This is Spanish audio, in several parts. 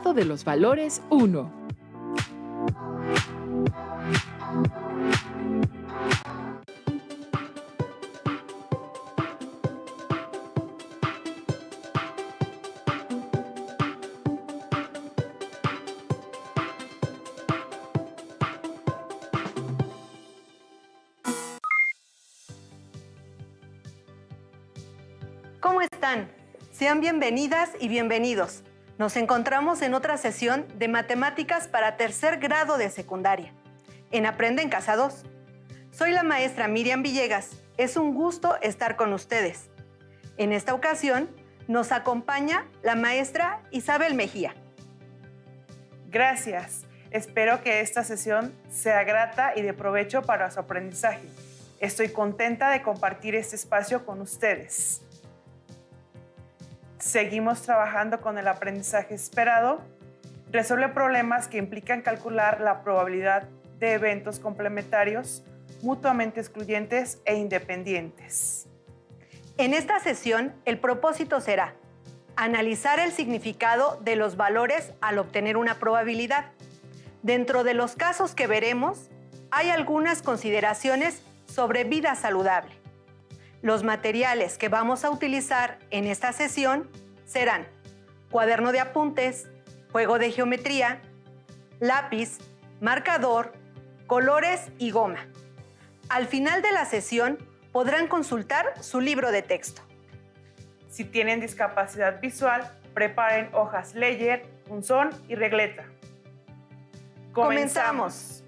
grado de los valores 1. ¿Cómo están? Sean bienvenidas y bienvenidos. Nos encontramos en otra sesión de matemáticas para tercer grado de secundaria, en Aprende en Casa 2. Soy la maestra Miriam Villegas. Es un gusto estar con ustedes. En esta ocasión nos acompaña la maestra Isabel Mejía. Gracias. Espero que esta sesión sea grata y de provecho para su aprendizaje. Estoy contenta de compartir este espacio con ustedes. Seguimos trabajando con el aprendizaje esperado. Resuelve problemas que implican calcular la probabilidad de eventos complementarios, mutuamente excluyentes e independientes. En esta sesión, el propósito será analizar el significado de los valores al obtener una probabilidad. Dentro de los casos que veremos, hay algunas consideraciones sobre vida saludable. Los materiales que vamos a utilizar en esta sesión serán cuaderno de apuntes, juego de geometría, lápiz, marcador, colores y goma. Al final de la sesión podrán consultar su libro de texto. Si tienen discapacidad visual, preparen hojas Ledger, punzón y regleta. ¡Comenzamos!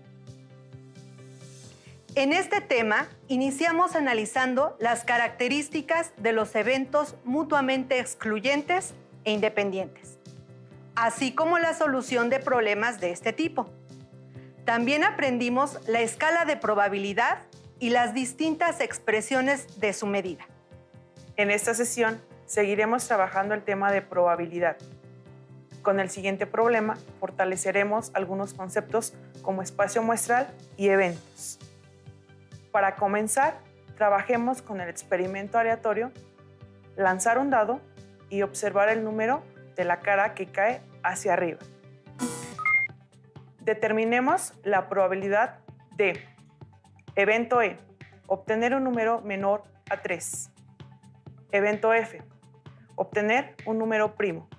En este tema, iniciamos analizando las características de los eventos mutuamente excluyentes e independientes, así como la solución de problemas de este tipo. También aprendimos la escala de probabilidad y las distintas expresiones de su medida. En esta sesión seguiremos trabajando el tema de probabilidad. Con el siguiente problema fortaleceremos algunos conceptos como espacio muestral y eventos. Para comenzar, trabajemos con el experimento aleatorio, lanzar un dado y observar el número de la cara que cae hacia arriba. Determinemos la probabilidad de evento E, obtener un número menor a 3. Evento F, obtener un número primo.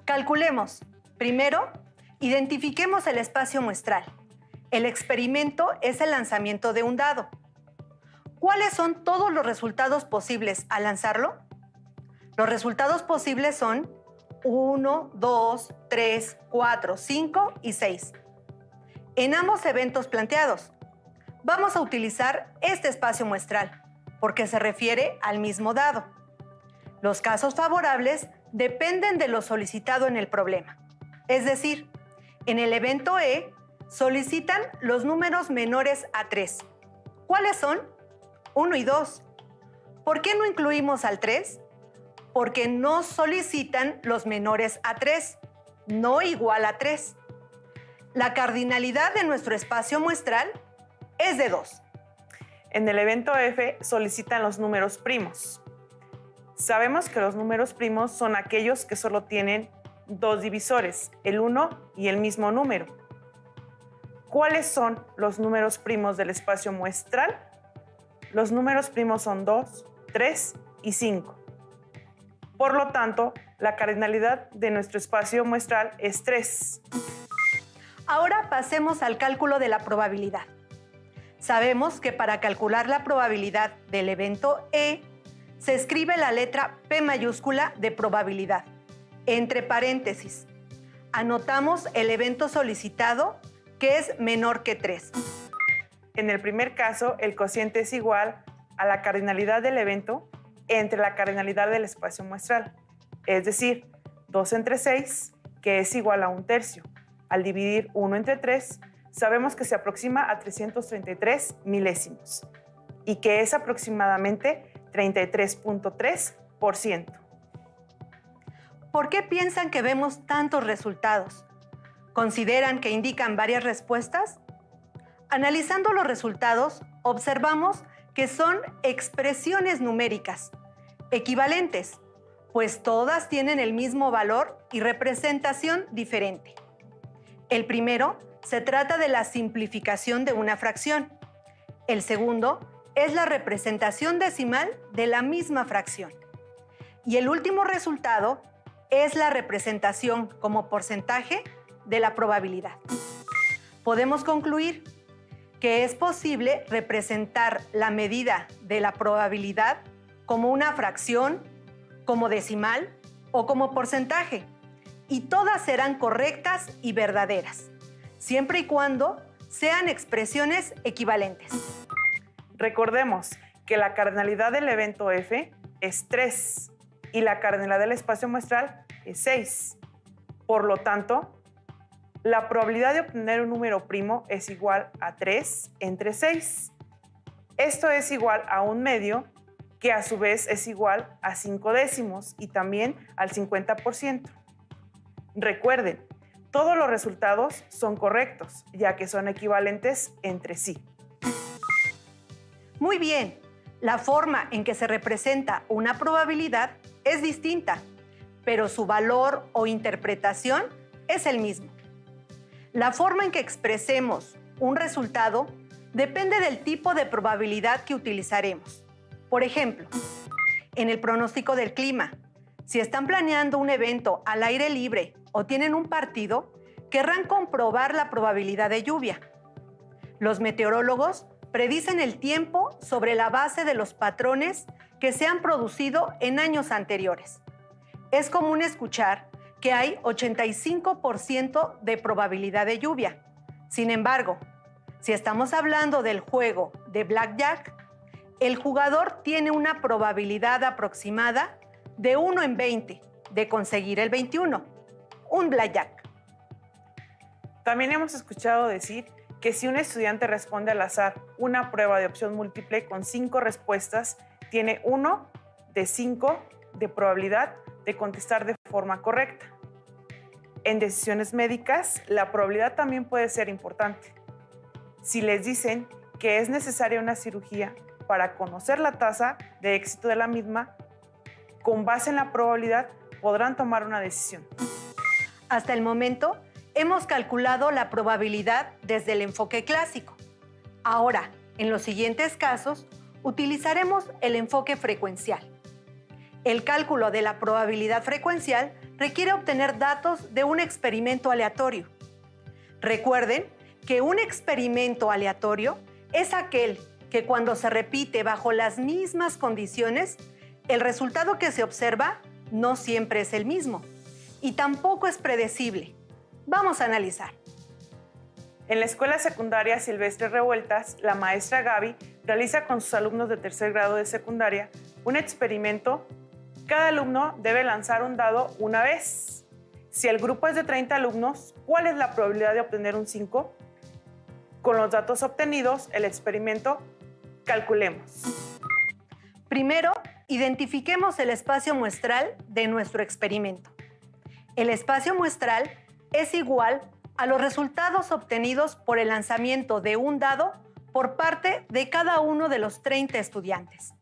Calculemos. Primero, identifiquemos el espacio muestral. El experimento es el lanzamiento de un dado. ¿Cuáles son todos los resultados posibles al lanzarlo? Los resultados posibles son 1, 2, 3, 4, 5 y 6. En ambos eventos planteados, vamos a utilizar este espacio muestral, porque se refiere al mismo dado. Los casos favorables dependen de lo solicitado en el problema. Es decir, en el evento E, solicitan los números menores a 3. ¿Cuáles son? 1 y 2. ¿Por qué no incluimos al 3? Porque no solicitan los menores a 3, no igual a 3. La cardinalidad de nuestro espacio muestral es de 2. En el evento F solicitan los números primos. Sabemos que los números primos son aquellos que solo tienen dos divisores, el 1 y el mismo número. ¿Cuáles son los números primos del espacio muestral? Los números primos son 2, 3 y 5. Por lo tanto, la cardinalidad de nuestro espacio muestral es 3. Ahora pasemos al cálculo de la probabilidad. Sabemos que para calcular la probabilidad del evento E, se escribe la letra P mayúscula de probabilidad, entre paréntesis. Anotamos el evento solicitado, que es menor que 3. En el primer caso, el cociente es igual a la cardinalidad del evento entre la cardinalidad del espacio muestral, es decir, 2 entre 6, que es igual a 1/3. Al dividir 1 entre 3, sabemos que se aproxima a 333 milésimos y que es aproximadamente 33.3%. ¿Por qué piensan que vemos tantos resultados? ¿Consideran que indican varias respuestas? Analizando los resultados, observamos que son expresiones numéricas, equivalentes, pues todas tienen el mismo valor y representación diferente. El primero se trata de la simplificación de una fracción. El segundo es la representación decimal de la misma fracción. Y el último resultado es la representación como porcentaje de la probabilidad. Podemos concluir que es posible representar la medida de la probabilidad como una fracción, como decimal o como porcentaje, y todas serán correctas y verdaderas, siempre y cuando sean expresiones equivalentes. Recordemos que la cardinalidad del evento F es 3 y la cardinalidad del espacio muestral es 6. Por lo tanto, la probabilidad de obtener un número primo es igual a 3 entre 6. Esto es igual a 1/2, que a su vez es igual a 5 décimos y también al 50%. Recuerden, todos los resultados son correctos, ya que son equivalentes entre sí. Muy bien, la forma en que se representa una probabilidad es distinta, pero su valor o interpretación es el mismo. La forma en que expresemos un resultado depende del tipo de probabilidad que utilizaremos. Por ejemplo, en el pronóstico del clima, si están planeando un evento al aire libre o tienen un partido, querrán comprobar la probabilidad de lluvia. Los meteorólogos predicen el tiempo sobre la base de los patrones que se han producido en años anteriores. Es común escuchar que hay 85% de probabilidad de lluvia. Sin embargo, si estamos hablando del juego de Blackjack, el jugador tiene una probabilidad aproximada de 1 en 20 de conseguir el 21, un Blackjack. También hemos escuchado decir que si un estudiante responde al azar una prueba de opción múltiple con 5 respuestas, tiene 1 de 5 de probabilidad de contestar de forma correcta. En decisiones médicas, la probabilidad también puede ser importante. Si les dicen que es necesaria una cirugía para conocer la tasa de éxito de la misma, con base en la probabilidad podrán tomar una decisión. Hasta el momento, hemos calculado la probabilidad desde el enfoque clásico. Ahora, en los siguientes casos, utilizaremos el enfoque frecuencial. El cálculo de la probabilidad frecuencial requiere obtener datos de un experimento aleatorio. Recuerden que un experimento aleatorio es aquel que cuando se repite bajo las mismas condiciones, el resultado que se observa no siempre es el mismo y tampoco es predecible. Vamos a analizar. En la Escuela Secundaria Silvestre Revueltas, la maestra Gaby realiza con sus alumnos de tercer grado de secundaria un experimento. Cada alumno debe lanzar un dado una vez. Si el grupo es de 30 alumnos, ¿cuál es la probabilidad de obtener un 5? Con los datos obtenidos, el experimento, calculemos. Primero, identifiquemos el espacio muestral de nuestro experimento. El espacio muestral es igual a los resultados obtenidos por el lanzamiento de un dado por parte de cada uno de los 30 estudiantes.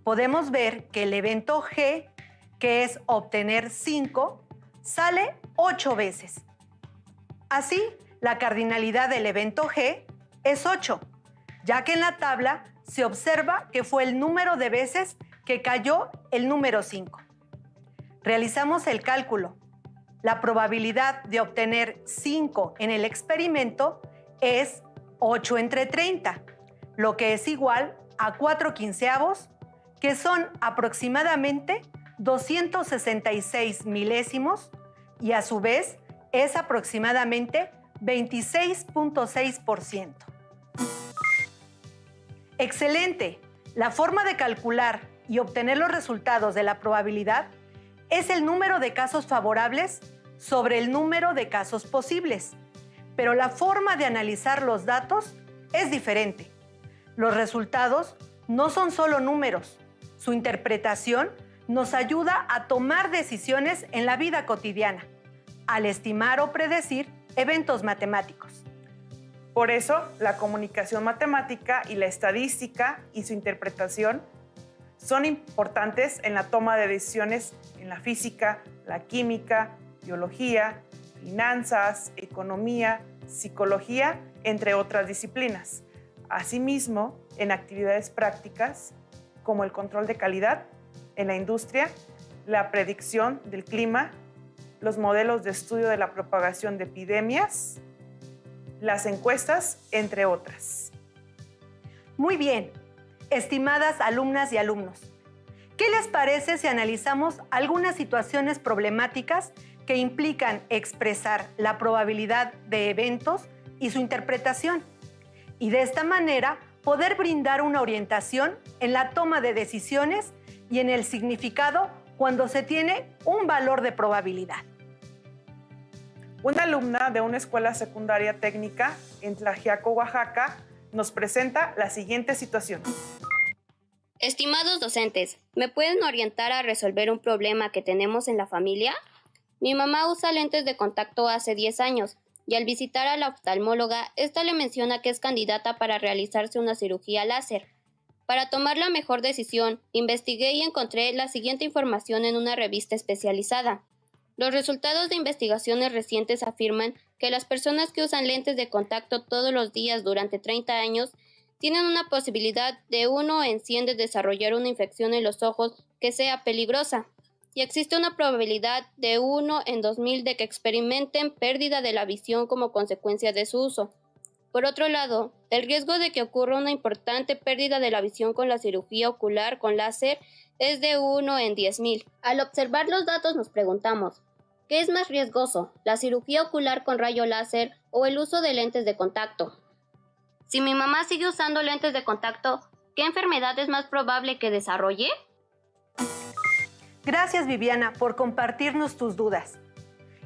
Podemos ver que el evento G, que es obtener 5, sale 8 veces. Así, la cardinalidad del evento G es 8, ya que en la tabla se observa que fue el número de veces que cayó el número 5. Realizamos el cálculo. La probabilidad de obtener 5 en el experimento es 8 entre 30, lo que es igual a 4/15, que son aproximadamente 266 milésimos, y a su vez es aproximadamente 26.6%. ¡Excelente! La forma de calcular y obtener los resultados de la probabilidad es el número de casos favorables sobre el número de casos posibles, pero la forma de analizar los datos es diferente. Los resultados no son solo números. Su interpretación nos ayuda a tomar decisiones en la vida cotidiana, al estimar o predecir eventos matemáticos. Por eso, la comunicación matemática y la estadística y su interpretación son importantes en la toma de decisiones en la física, la química, biología, finanzas, economía, psicología, entre otras disciplinas. Asimismo, en actividades prácticas como el control de calidad en la industria, la predicción del clima, los modelos de estudio de la propagación de epidemias, las encuestas, entre otras. Muy bien, estimadas alumnas y alumnos, ¿qué les parece si analizamos algunas situaciones problemáticas que implican expresar la probabilidad de eventos y su interpretación? Y de esta manera poder brindar una orientación en la toma de decisiones y en el significado cuando se tiene un valor de probabilidad. Una alumna de una escuela secundaria técnica en Tlaxiaco, Oaxaca, nos presenta la siguiente situación. Estimados docentes, ¿me pueden orientar a resolver un problema que tenemos en la familia? Mi mamá usa lentes de contacto hace 10 años y al visitar a la oftalmóloga, esta le menciona que es candidata para realizarse una cirugía láser. Para tomar la mejor decisión, investigué y encontré la siguiente información en una revista especializada. Los resultados de investigaciones recientes afirman que las personas que usan lentes de contacto todos los días durante 30 años tienen una posibilidad de 1 en 100 de desarrollar una infección en los ojos que sea peligrosa, y existe una probabilidad de 1 en 2000 de que experimenten pérdida de la visión como consecuencia de su uso. Por otro lado, el riesgo de que ocurra una importante pérdida de la visión con la cirugía ocular con láser es de 1 en 10.000. Al observar los datos nos preguntamos, ¿qué es más riesgoso, la cirugía ocular con rayo láser o el uso de lentes de contacto? Si mi mamá sigue usando lentes de contacto, ¿qué enfermedad es más probable que desarrolle? Gracias, Viviana, por compartirnos tus dudas.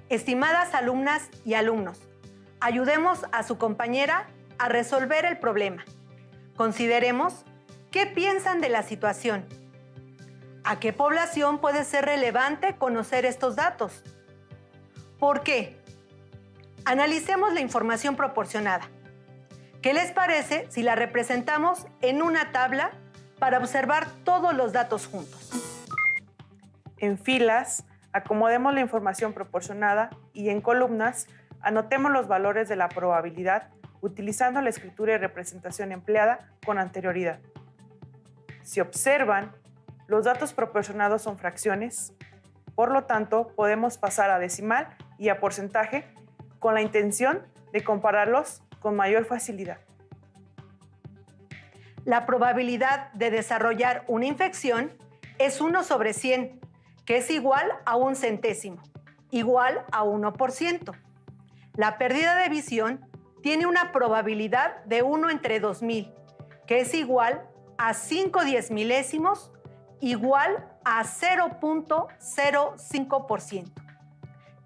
Estimadas alumnas y alumnos, ayudemos a su compañera a resolver el problema. Consideremos qué piensan de la situación. ¿A qué población puede ser relevante conocer estos datos? ¿Por qué? Analicemos la información proporcionada. ¿Qué les parece si la representamos en una tabla para observar todos los datos juntos? En filas, acomodemos la información proporcionada y en columnas, anotemos los valores de la probabilidad utilizando la escritura y representación empleada con anterioridad. Si observan, los datos proporcionados son fracciones, por lo tanto, podemos pasar a decimal y a porcentaje con la intención de compararlos con mayor facilidad. La probabilidad de desarrollar una infección es 1 sobre 100, que es igual a 1 centésimo, igual a 1%. La pérdida de visión tiene una probabilidad de 1 entre 2000, que es igual a 5 diezmilésimos, igual a 0.05%.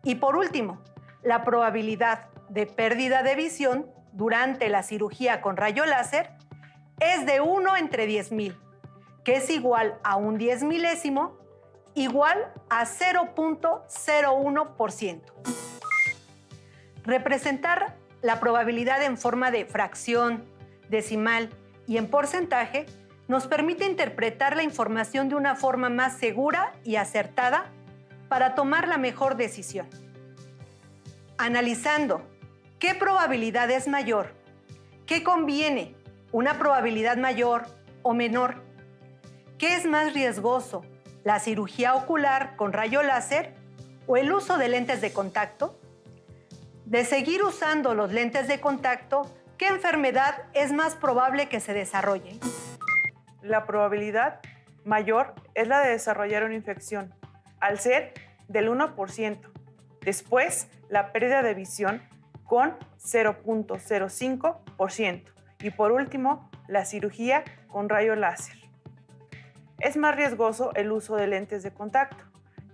Y por último, la probabilidad de pérdida de visión durante la cirugía con rayo láser es de 1 entre 10.000, que es igual a 1 diezmilésimo, igual a 0.01%. Representar la probabilidad en forma de fracción, decimal y en porcentaje nos permite interpretar la información de una forma más segura y acertada para tomar la mejor decisión. Analizando qué probabilidad es mayor, qué conviene, una probabilidad mayor o menor, qué es más riesgoso, la cirugía ocular con rayo láser o el uso de lentes de contacto. De seguir usando los lentes de contacto, ¿qué enfermedad es más probable que se desarrolle? La probabilidad mayor es la de desarrollar una infección, al ser del 1%. Después, la pérdida de visión con 0.05%. Y por último, la cirugía con rayo láser. Es más riesgoso el uso de lentes de contacto,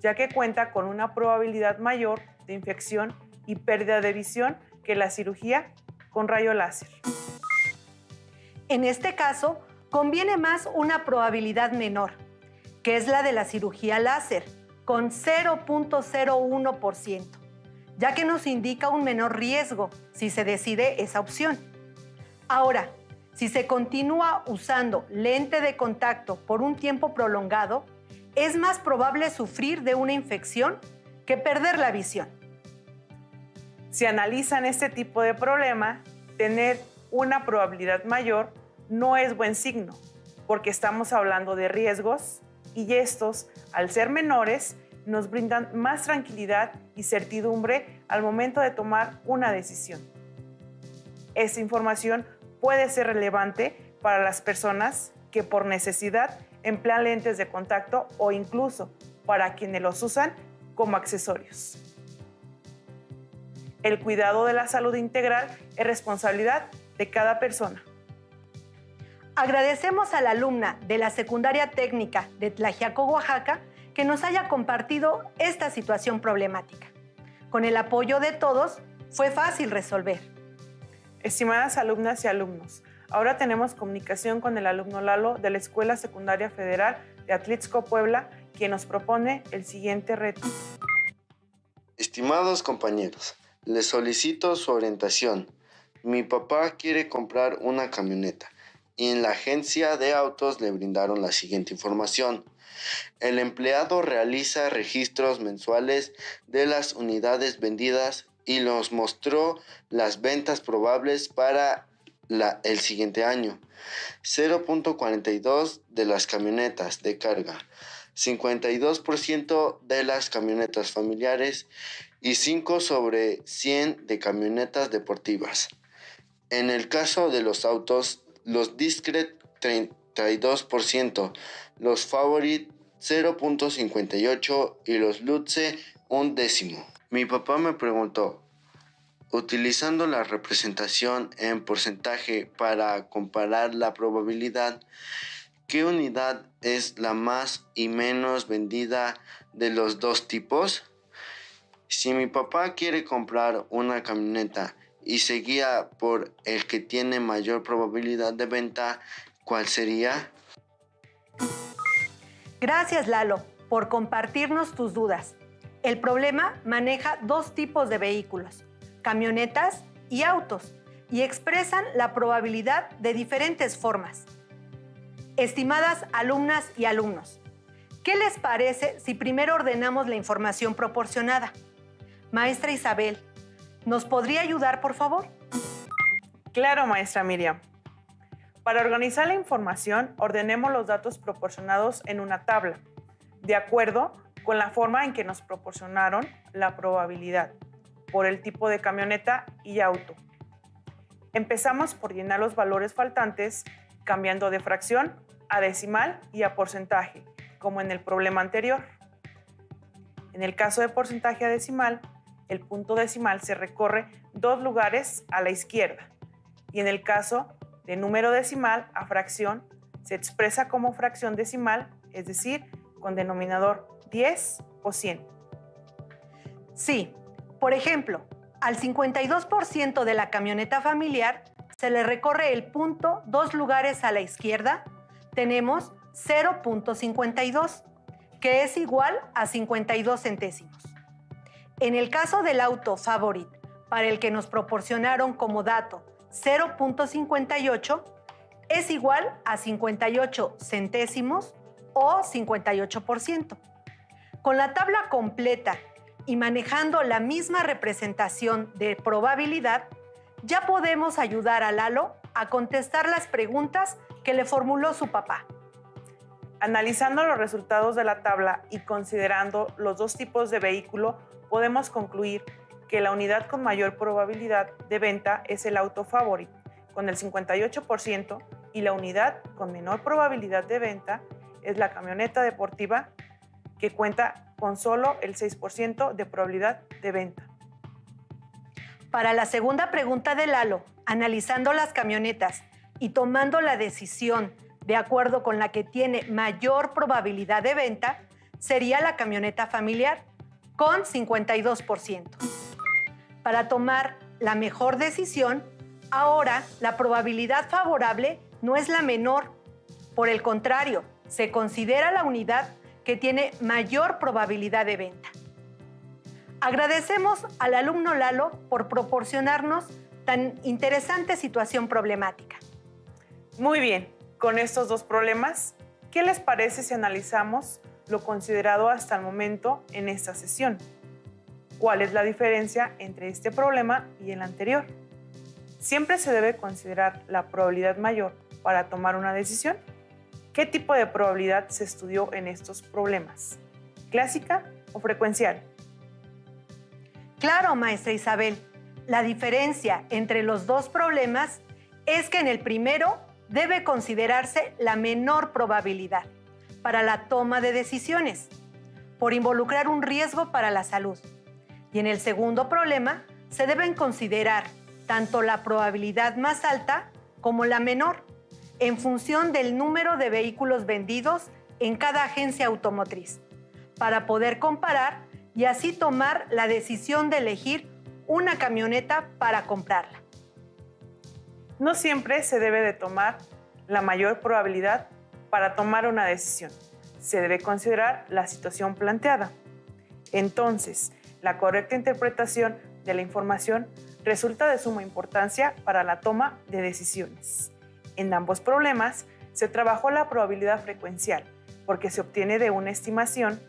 ya que cuenta con una probabilidad mayor de infección y pérdida de visión que la cirugía con rayo láser. En este caso, conviene más una probabilidad menor, que es la de la cirugía láser, con 0.01%, ya que nos indica un menor riesgo si se decide esa opción. Ahora, si se continúa usando lente de contacto por un tiempo prolongado, es más probable sufrir de una infección que perder la visión. Si analizan este tipo de problema, tener una probabilidad mayor no es buen signo, porque estamos hablando de riesgos y estos, al ser menores, nos brindan más tranquilidad y certidumbre al momento de tomar una decisión. Esta información puede ser relevante para las personas que por necesidad emplean lentes de contacto o incluso para quienes los usan como accesorios. El cuidado de la salud integral es responsabilidad de cada persona. Agradecemos a la alumna de la Secundaria Técnica de Tlaxiaco, Oaxaca, que nos haya compartido esta situación problemática. Con el apoyo de todos, fue fácil resolver. Estimadas alumnas y alumnos, ahora tenemos comunicación con el alumno Lalo de la Escuela Secundaria Federal de Atlixco, Puebla, quien nos propone el siguiente reto. Estimados compañeros, les solicito su orientación. Mi papá quiere comprar una camioneta y en la agencia de autos le brindaron la siguiente información. El empleado realiza registros mensuales de las unidades vendidas y nos mostró las ventas probables para el siguiente año. 0.42 de las camionetas de carga, 52% de las camionetas familiares y 5 sobre 100 de camionetas deportivas. En el caso de los autos, los Discret 32%, los Favorit 0.58 y los Lutze 1/10. Mi papá me preguntó, utilizando la representación en porcentaje para comparar la probabilidad, ¿qué unidad es la más y menos vendida de los dos tipos? Si mi papá quiere comprar una camioneta y se guía por el que tiene mayor probabilidad de venta, ¿cuál sería? Gracias, Lalo, por compartirnos tus dudas. El problema maneja dos tipos de vehículos, camionetas y autos, y expresan la probabilidad de diferentes formas. Estimadas alumnas y alumnos, ¿qué les parece si primero ordenamos la información proporcionada? Maestra Isabel, ¿nos podría ayudar, por favor? Claro, maestra Miriam. Para organizar la información, ordenemos los datos proporcionados en una tabla, de acuerdo con la forma en que nos proporcionaron la probabilidad, por el tipo de camioneta y auto. Empezamos por llenar los valores faltantes, cambiando de fracción a decimal y a porcentaje, como en el problema anterior. En el caso de porcentaje a decimal, el punto decimal se recorre 2 lugares a la izquierda, y en el caso de número decimal a fracción, se expresa como fracción decimal, es decir, con denominador 10 o 100. Sí, por ejemplo, al 52% de la camioneta familiar se le recorre el punto 2 lugares a la izquierda, tenemos 0.52, que es igual a 52 centésimos. En el caso del auto Favorit, para el que nos proporcionaron como dato 0.58, es igual a 58 centésimos o 58%. Con la tabla completa y manejando la misma representación de probabilidad, ya podemos ayudar a Lalo a contestar las preguntas que le formuló su papá. Analizando los resultados de la tabla y considerando los dos tipos de vehículo, podemos concluir que la unidad con mayor probabilidad de venta es el auto Favorit, con el 58%, y la unidad con menor probabilidad de venta es la camioneta deportiva, que cuenta con solo el 6% de probabilidad de venta. Para la segunda pregunta de Lalo, analizando las camionetas y tomando la decisión de acuerdo con la que tiene mayor probabilidad de venta, sería la camioneta familiar, con 52%. Para tomar la mejor decisión, ahora la probabilidad favorable no es la menor. Por el contrario, se considera la unidad que tiene mayor probabilidad de venta. Agradecemos al alumno Lalo por proporcionarnos tan interesante situación problemática. Muy bien, con estos dos problemas, ¿qué les parece si analizamos lo considerado hasta el momento en esta sesión. ¿Cuál es la diferencia entre este problema y el anterior? Siempre se debe considerar la probabilidad mayor para tomar una decisión. ¿Qué tipo de probabilidad se estudió en estos problemas? ¿Clásica o frecuencial? Claro, maestra Isabel. La diferencia entre los dos problemas es que en el primero debe considerarse la menor probabilidad para la toma de decisiones, por involucrar un riesgo para la salud. Y en el segundo problema se deben considerar tanto la probabilidad más alta como la menor, en función del número de vehículos vendidos en cada agencia automotriz, para poder comparar y así tomar la decisión de elegir una camioneta para comprarla. No siempre se debe de tomar la mayor probabilidad para tomar una decisión. Se debe considerar la situación planteada. Entonces, la correcta interpretación de la información resulta de suma importancia para la toma de decisiones. En ambos problemas se trabajó la probabilidad frecuencial porque se obtiene de una estimación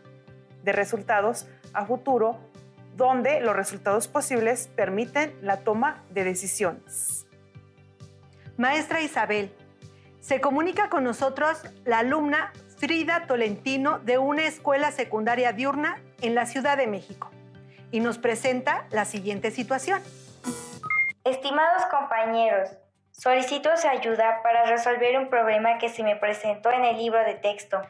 de resultados a futuro donde los resultados posibles permiten la toma de decisiones. Maestra Isabel, se comunica con nosotros la alumna Frida Tolentino de una escuela secundaria diurna en la Ciudad de México y nos presenta la siguiente situación. Estimados compañeros, solicito su ayuda para resolver un problema que se me presentó en el libro de texto.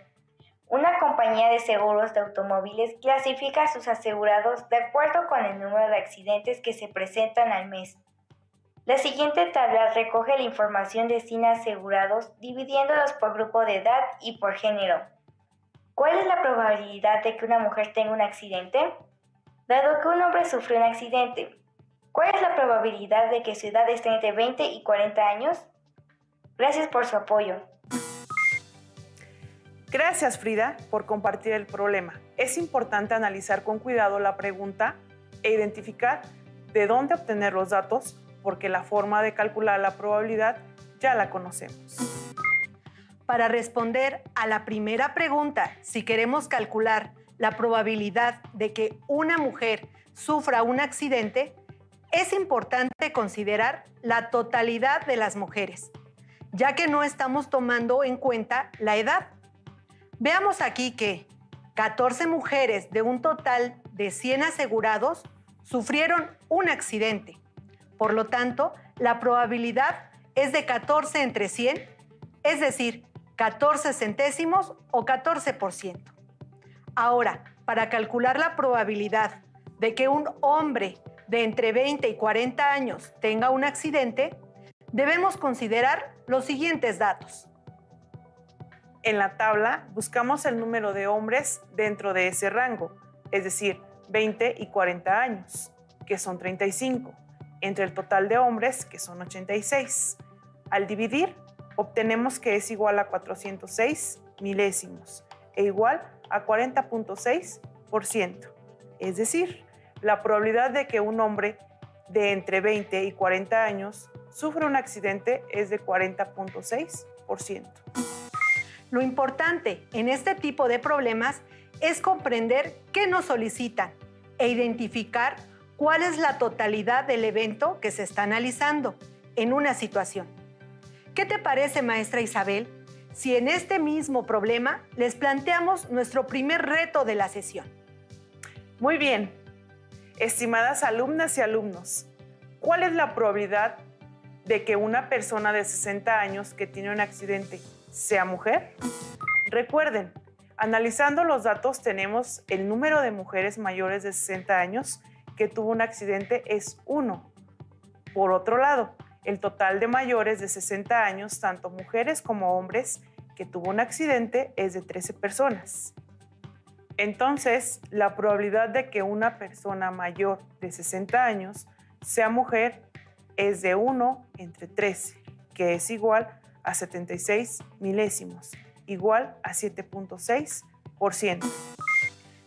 Una compañía de seguros de automóviles clasifica a sus asegurados de acuerdo con el número de accidentes que se presentan al mes. La siguiente tabla recoge la información de 100 asegurados dividiéndolos por grupo de edad y por género. ¿Cuál es la probabilidad de que una mujer tenga un accidente? Dado que un hombre sufrió un accidente, ¿cuál es la probabilidad de que su edad esté entre 20 y 40 años? Gracias por su apoyo. Gracias, Frida, por compartir el problema. Es importante analizar con cuidado la pregunta e identificar de dónde obtener los datos, porque la forma de calcular la probabilidad ya la conocemos. Para responder a la primera pregunta, si queremos calcular la probabilidad de que una mujer sufra un accidente, es importante considerar la totalidad de las mujeres, ya que no estamos tomando en cuenta la edad. Veamos aquí que 14 mujeres de un total de 100 asegurados sufrieron un accidente. Por lo tanto, la probabilidad es de 14 entre 100, es decir, 14 centésimos o 14%. Ahora, para calcular la probabilidad de que un hombre de entre 20 y 40 años tenga un accidente, debemos considerar los siguientes datos. En la tabla buscamos el número de hombres dentro de ese rango, es decir, 20 y 40 años, que son 35, entre el total de hombres, que son 86. Al dividir, obtenemos que es igual a 406 milésimos e igual a 40.6%. Es decir, la probabilidad de que un hombre de entre 20 y 40 años sufra un accidente es de 40.6%. Lo importante en este tipo de problemas es comprender qué nos solicitan e identificar cuál es la totalidad del evento que se está analizando en una situación. ¿Qué te parece, maestra Isabel, si en este mismo problema les planteamos nuestro primer reto de la sesión? Muy bien. Estimadas alumnas y alumnos, ¿cuál es la probabilidad de que una persona de 60 años que tiene un accidente sea mujer? Recuerden, analizando los datos tenemos el número de mujeres mayores de 60 años que tuvo un accidente es 1. Por otro lado, el total de mayores de 60 años, tanto mujeres como hombres, que tuvo un accidente es de 13 personas. Entonces, la probabilidad de que una persona mayor de 60 años sea mujer es de 1 entre 13, que es igual a 76 milésimos, igual a 7.6%.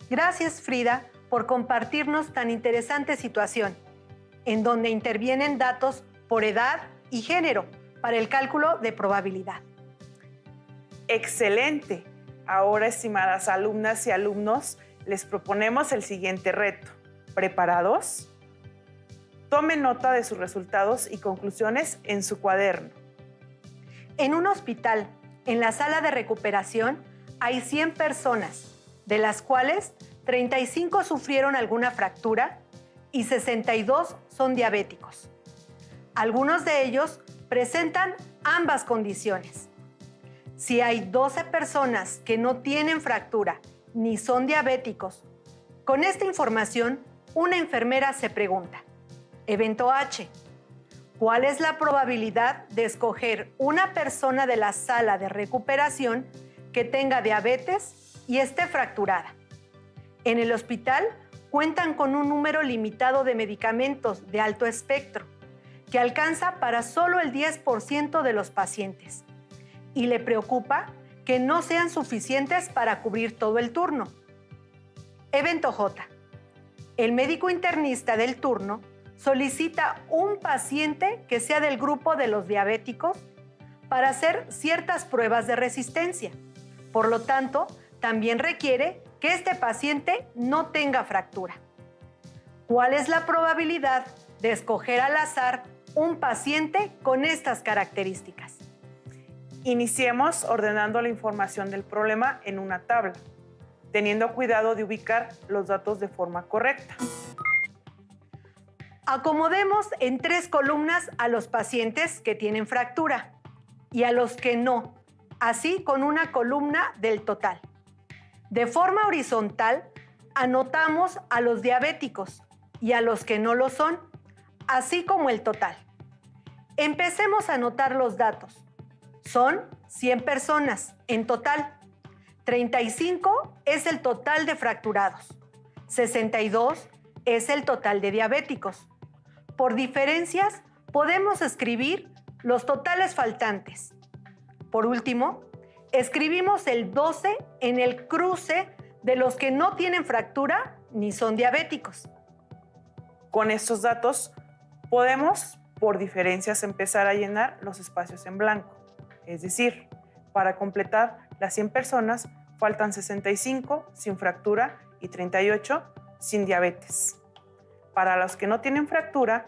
Gracias, Frida, por compartirnos tan interesante situación, en donde intervienen datos por edad y género para el cálculo de probabilidad. ¡Excelente! Ahora, estimadas alumnas y alumnos, les proponemos el siguiente reto. ¿Preparados? Tomen nota de sus resultados y conclusiones en su cuaderno. En un hospital, en la sala de recuperación, hay 100 personas, de las cuales 35 sufrieron alguna fractura y 62 son diabéticos. Algunos de ellos presentan ambas condiciones. Si hay 12 personas que no tienen fractura ni son diabéticos, con esta información, una enfermera se pregunta: Evento H. ¿Cuál es la probabilidad de escoger una persona de la sala de recuperación que tenga diabetes y esté fracturada? En el hospital cuentan con un número limitado de medicamentos de alto espectro que alcanza para solo el 10% de los pacientes y le preocupa que no sean suficientes para cubrir todo el turno. Evento J. El médico internista del turno solicita un paciente que sea del grupo de los diabéticos para hacer ciertas pruebas de resistencia. Por lo tanto, también requiere que este paciente no tenga fractura. ¿Cuál es la probabilidad de escoger al azar un paciente con estas características? Iniciemos ordenando la información del problema en una tabla, teniendo cuidado de ubicar los datos de forma correcta. Acomodemos en 3 columnas a los pacientes que tienen fractura y a los que no, así con una columna del total. De forma horizontal, anotamos a los diabéticos y a los que no lo son, así como el total. Empecemos a anotar los datos. Son 100 personas en total. 35 es el total de fracturados. 62 es el total de diabéticos. Por diferencias, podemos escribir los totales faltantes. Por último, escribimos el 12 en el cruce de los que no tienen fractura ni son diabéticos. Con estos datos, podemos, por diferencias, empezar a llenar los espacios en blanco. Es decir, para completar las 100 personas, faltan 65 sin fractura y 38 sin diabetes. Para los que no tienen fractura,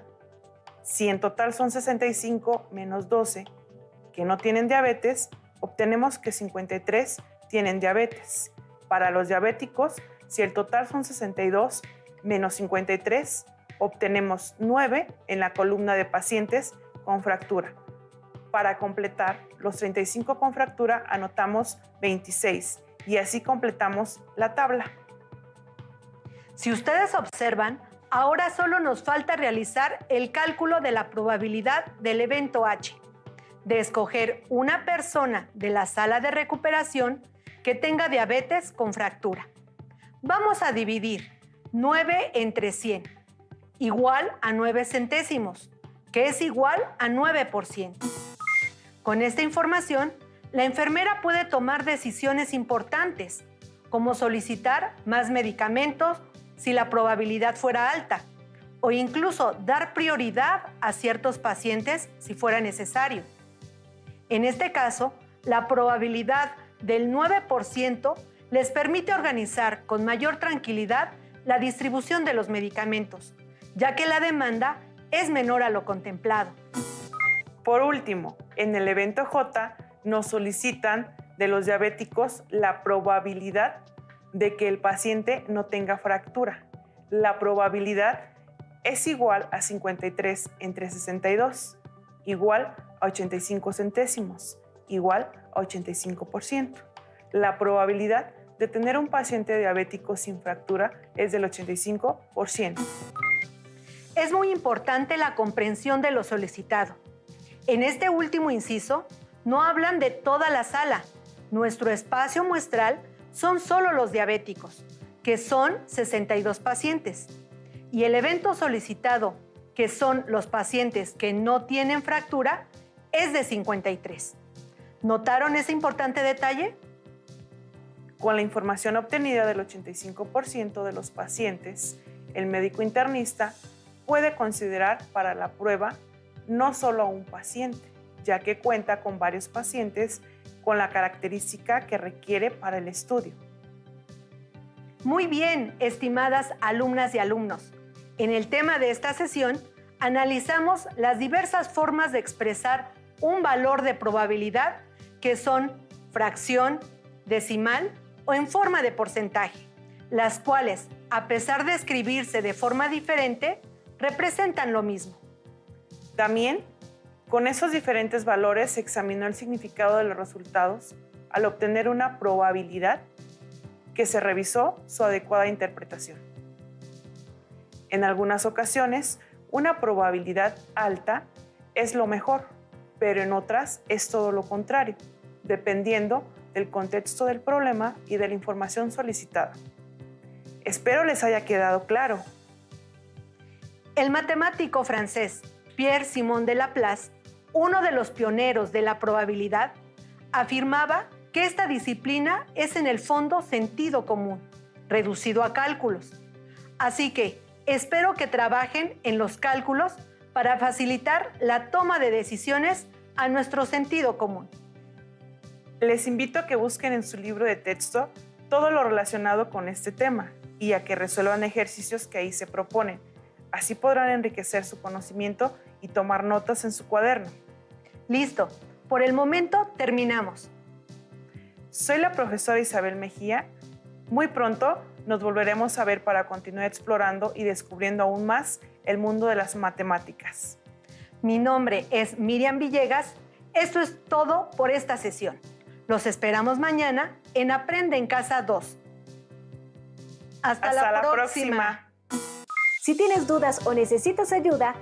si en total son 65 menos 12 que no tienen diabetes, obtenemos que 53 tienen diabetes. Para los diabéticos, si el total son 62 menos 53, obtenemos 9 en la columna de pacientes con fractura. Para completar los 35 con fractura, anotamos 26 y así completamos la tabla. Si ustedes observan, ahora solo nos falta realizar el cálculo de la probabilidad del evento H, de escoger una persona de la sala de recuperación que tenga diabetes con fractura. Vamos a dividir 9 entre 100, igual a 9 centésimos, que es igual a 9%. Con esta información, la enfermera puede tomar decisiones importantes, como solicitar más medicamentos si la probabilidad fuera alta, o incluso dar prioridad a ciertos pacientes si fuera necesario. En este caso, la probabilidad del 9% les permite organizar con mayor tranquilidad la distribución de los medicamentos, ya que la demanda es menor a lo contemplado. Por último, en el evento J nos solicitan de los diabéticos la probabilidad de que el paciente no tenga fractura. La probabilidad es igual a 53 entre 62, igual a 85 centésimos, igual a 85%. La probabilidad de tener un paciente diabético sin fractura es del 85%. Es muy importante la comprensión de lo solicitado. En este último inciso, no hablan de toda la sala. Nuestro espacio muestral son solo los diabéticos, que son 62 pacientes. Y el evento solicitado, que son los pacientes que no tienen fractura, es de 53. ¿Notaron ese importante detalle? Con la información obtenida del 85% de los pacientes, el médico internista puede considerar para la prueba no solo a un paciente, ya que cuenta con varios pacientes con la característica que requiere para el estudio. Muy bien, estimadas alumnas y alumnos. En el tema de esta sesión, analizamos las diversas formas de expresar un valor de probabilidad que son fracción, decimal o en forma de porcentaje, las cuales, a pesar de escribirse de forma diferente, representan lo mismo. También, con esos diferentes valores se examinó el significado de los resultados al obtener una probabilidad que se revisó su adecuada interpretación. En algunas ocasiones, una probabilidad alta es lo mejor, pero en otras es todo lo contrario, dependiendo del contexto del problema y de la información solicitada. Espero les haya quedado claro. El matemático francés Pierre-Simon de Laplace, uno de los pioneros de la probabilidad, afirmaba que esta disciplina es en el fondo sentido común, reducido a cálculos. Así que espero que trabajen en los cálculos para facilitar la toma de decisiones a nuestro sentido común. Les invito a que busquen en su libro de texto todo lo relacionado con este tema y a que resuelvan ejercicios que ahí se proponen. Así podrán enriquecer su conocimiento y tomar notas en su cuaderno. Listo, por el momento terminamos. Soy la profesora Isabel Mejía. Muy pronto nos volveremos a ver para continuar explorando y descubriendo aún más el mundo de las matemáticas. Mi nombre es Miriam Villegas. Esto es todo por esta sesión. Los esperamos mañana en Aprende en Casa 2. Hasta la próxima. Si tienes dudas o necesitas ayuda,